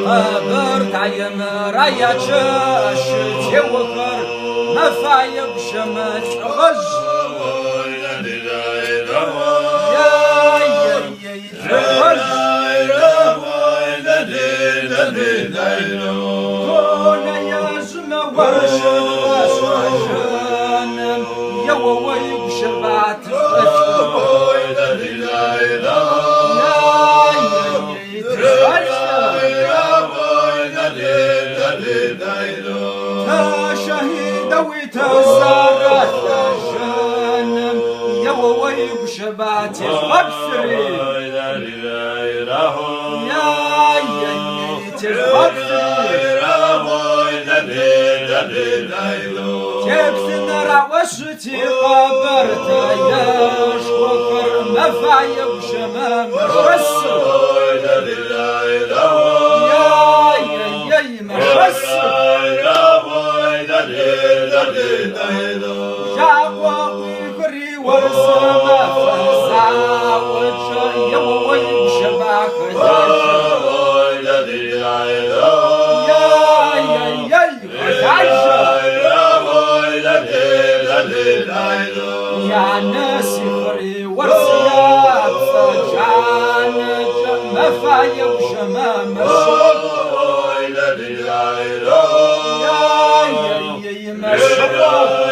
قبر تعيم راياتش توكر مفايب شمت غز كون يزم ورشد وسوشن يووي بشبات شهيد ويتزارت جنم يووي بشبات غبسري تكسن روشتي قبرت ياش وكر مفايب شمام مشسر يا مشسر جاقوا قيقري ورسما فزاوج يووي بشباك يا ناس يخري ورسيات فجان مفايب شمام الشوق يا مشروع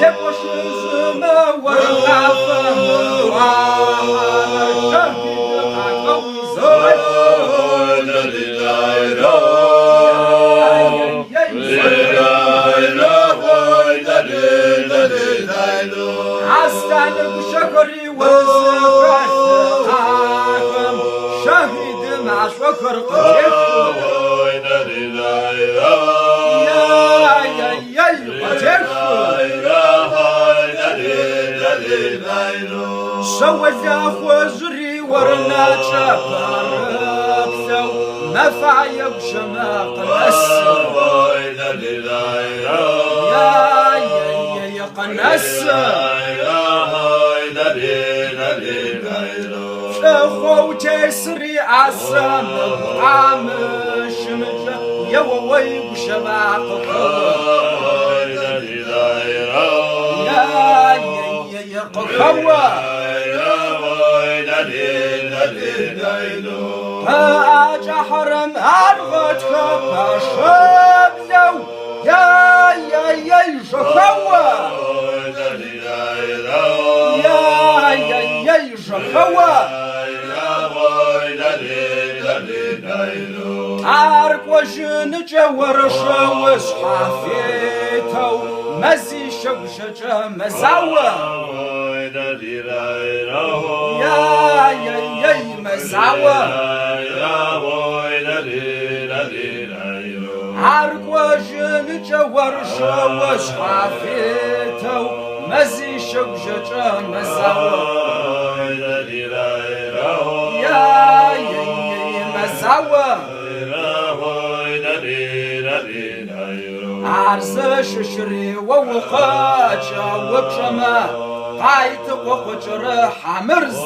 زبوش زما والعفا عستانك شكري وزفرت آخم شهيد مع شكر قتل يا قتل سوى زاف وزري ورنا شكر بسو مفايب شماق الأسر يا قناس أخو تسري عسام عامش مجا يووي بشباق يا قخوة أجا حرم أرغتك بشبلو يا جخوة يا جخوة عارك وجن جور شوش حفيتو مزي شوشة مزاوة يا مزاوة عارك وجن جور شوش حفيتو مزي شوشة مزاوة يا مزاوة عرس ششري ووقاجة وبشما قايت وقجر حمرز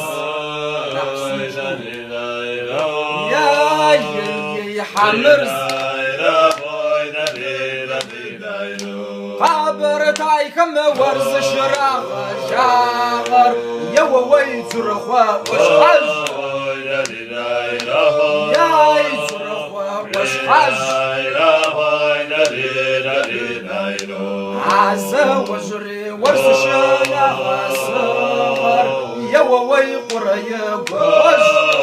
يا حمرز قابر تايكم ورز شراغ شاغر يووي زرخوا وشحز يا زرخوا وشحز عزا وزري ورز شراغ صغر يووي قريب وز